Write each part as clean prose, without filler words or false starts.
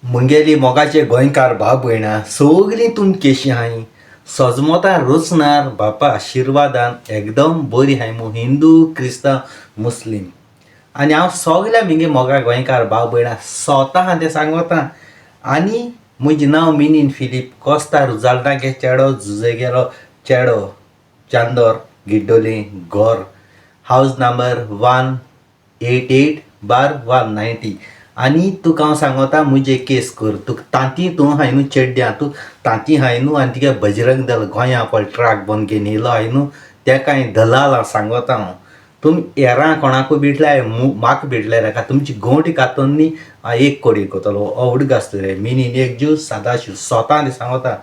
मुंगेली मोगाचे गोंयकार भाव भयणां सगलीं तुम केशी हाय सजमोता रुचणार बापा आशिर्वादान एकदम बरी हाय हिंदू क्रिस्तांव मुस्लीम आनी हांव सगल्या मिगे मोगा गोंयकार भाव भयणां स्वता हां तें सांगता आनी म्हजें नांव मिनीन फिलीप कोस्ता रुजाल्दागे चेडो जुजेगेलो चेडो चांदोर गिड्डोली घोर हावज नंबर 188/190 आनी तुका हांव सांगता म्हजें केस कर तुका तांती तूं हाय न्हू चेड्ड्या तूं तांती हाय न्हू आनी तिका बजरंग दल गोंया पळय ट्राक बंद घेवन येयलो हाय न्हू तेका हांवें दलाल हांव सांगता हांव तुम हेरां कोणाकूय भेटल्यार म्हाका भेटल्यार नाका तुमची गोंवटी कातून न्ही हांव 1 कोटी कोतलो अवडीक आसता रे मिनीन एक जीव सदाशिव स्वता न्ही सांगता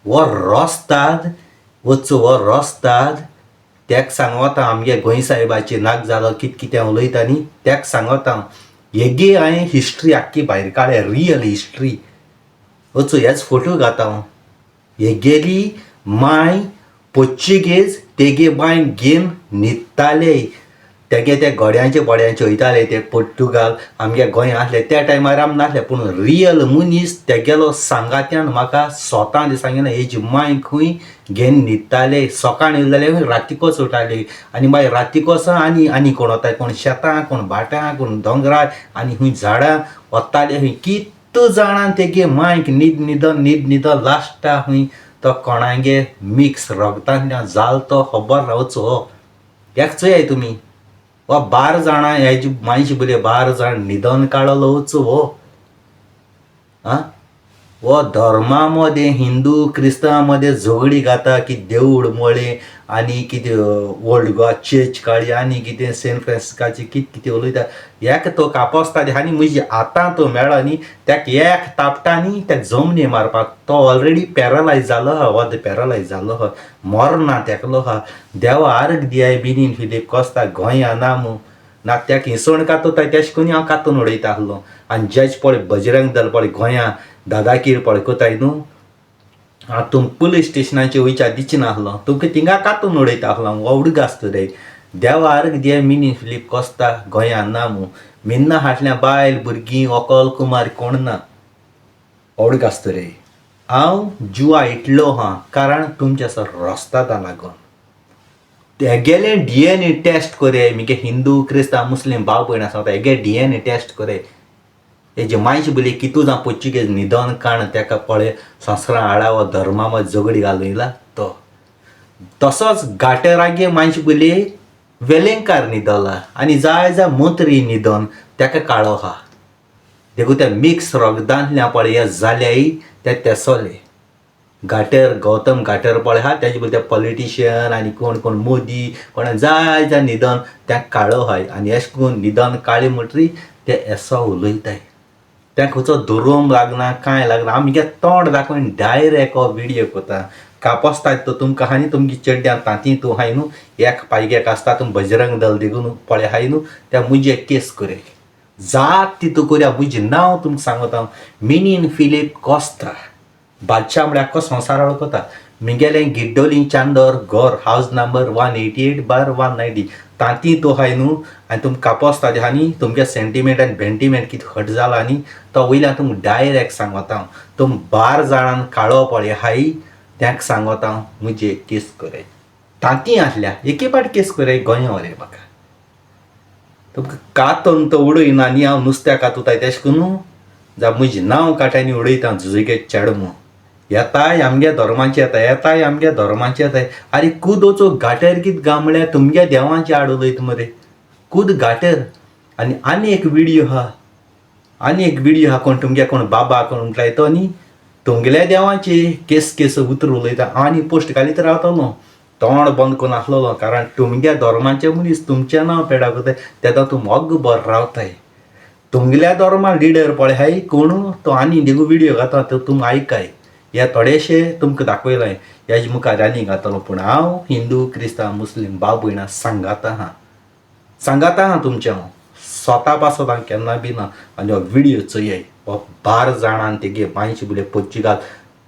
वो रोस्ताद वचो वो रोस्ताद तेका सांगता आमगे गोंय साहेबाचे नाक जालो कितें उलयता न्ही तेका सांगता हांव हेगे हांवें हिस्ट्री आख्खी भायर काडल्या रियल हिस्ट्री वचो हेच फोटो घाता हांव हेगेली माय पोर्चुगेज तेगे बायन घेवन न्हिदताले तेगे ते गोड्यांचे बोड्यांचे वयताले ते पोर्तुगाल आमगे गोंय आसले त्या टायमार आमी नासले पूण रियल मनीस तेगेलो सांगात्यान म्हाका स्वता सांगिना हेजी माय खंय घेवन न्हिदताले सकाळ येयले जाल्यार रातीकोच उठताले आनी मागीर रातीकोच आनी कोण वता कोण शेतां कोण भाटां कोण दोंगरार आनी खंय झाडां वताले खंय कितू जाणां तेगे मायक न्हिद लास्टा खंय तो कोणागे मिक्स रगतांतल्यान जाल तो खबर रावचो एक चोय तुमी वा 12 जाणां हेजी मायची बरे 12 जाण न्हिदोन काडलो वचो वो धर्मा मध्ये हिंदू क्रिस्तांव मध्ये झगडी घाता की देवूळ मोळे आनी कितें ओल्ड गोवा चर्च काळी आनी कितें सेंट फ्रांसिसाची कितें उलयता एक तो कापोसता आनी म्हजी आतां तो मेळ्ळो न्ही त्याक एक तापटांनी त्या जमनी मारपाक तो ऑलरेडी पॅरलायज जालो आहा वद पॅरलायज जालो आहा मरना तेकलो आहा देवा आर्ग दियाय बिनीन फिलीप कोस्ता गोंया नामू ना त्याक हिसवण कातोताय तेश कोनी हांव कातून उडयता आसलो आनी जज पळय बजरंग दल पळय गोंया दादाकीर पळयताय न्हू हांव तुम पुलीस स्टेशनाचेर वयच्या दिचिना आसलो तुमकां थिंगा कातून उडयता आसलो हांव वडूक आसता रे देवा आर्ग दियाय मिनीन फिलीप कोस्ता गोंया नामू मिन्ना हाटल्या बायल भुरगीं ओकोल कुमार कोण ना वडूक आसता रे हांव जुवा इटलो हां कारण तुमच्या सर रोस्तादा लागून हेगेले DNA टेस्ट करे मिगे हिंदू क्रिस्तांव मुस्लीम भाव भयण आसा हेगे DNA टेस्ट करे हेजे मायची बोली कितू जावं पोर्चुगेज न्हिदोन काण तेका पळय संस्कारां हाडावो धर्मा मदी झगडी घालून येयला तो तसोच घाटरागे मायची बोली वेलेंकार न्हिदला आनी जाय मंत्री न्हिदोन तेका काळो आहा देखून त्या मिक्स रगतांतल्यान पळय हे जाल्याय ते तेसोले घाटर गौतम घाटर पळय आहा तेजे बद्दल पॉलिटिशियन आनी कोण कोण मोदी कोण जाय न्हिदोन त्या काळो आहाय आनी अशें करून न्हिदोन काळी म्हणटरी ते एसो उलयताय त्या खंयचो दुरोम लागना कांय लागना हांव म्हगे तोंड दाखोवन डायरेक्ट हो विडियो कोता कापोसतात तो तुमकां आहा न्ही तुमगे चेड्ड्यां तांती तूं हाय न्हू एक पायगेक आसता तुम बजरंग दल देखून पळय हाय न्हू त्या मुजे केस करे जात तितू करया म्हजें नांव तुमकां सांगता हांव मिनीन फिलीप कोस्ता बादशाह म्हळ्यार आख्खो संवसार वळखता मिगेलें गिड्डोली चांदोर घोर हावज नंबर 188/190 तांती तो हाय न्हू आनी तुमकां कापोसता आहा न्ही तुमगे सेंटिमेंट आनी बेंटिमेंट कितें हट जाला न्ही तो वयल्यान तुमकां डायरेक्ट सांगता हांव तुम 12 जाणांन काळो पळय हाय तांकां सांगता हांव म्हजे केस करे तांती आसल्या एके पाट केस करे गोंया व्हरे म्हाका तुमकां कातून तो उडयना न्ही हांव नुस्त्या कातूताय तेश करून जावं म्हजें नांव काटाय आनी उडयता जुजेगे चेडमो येताय आमगे धर्माचे येताय आमगे धर्माचे येताय आरे कूद वचो घाटर कितें गा म्हळ्यार तुमगे देवांचे आड उलयता मरे कूद घाटर आनी एक विडियो आहा कोण तुमगे कोण बाबा कोण म्हटल्यार तो न्ही तुमगेल्या देवांचे केस उतर उलयता आनी पोस्ट घालीत रावतलो तोंड बंद करून आसलो कारण तुमगे धर्माचे मनीस तुमचें नांव पेडा करताय तेदो तूं मोग बर रावताय तुमगेल्या धर्मा लिडर पळय हाय कोण तो आनी देखून विडियो घाता तो तुम आयकाय हे थोडेशे तुमकां दाखयलाय हेजे मुखार आनी घातलो पूण हांव हिंदू क्रिस्तांव मुस्लीम भाव भयणां सांगाता आहा तुमचें हांव स्वता पासत हांव केन्ना बी ना आनी हो विडियो चोयाय हो 12 जाणांन तेगे मायची बोले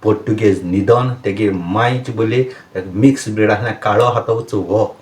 पोर्तुगेज न्हिदोन तेगे मायची बोले मिक्स ब्रिडांतल्यान काळो आहा तो वचो हो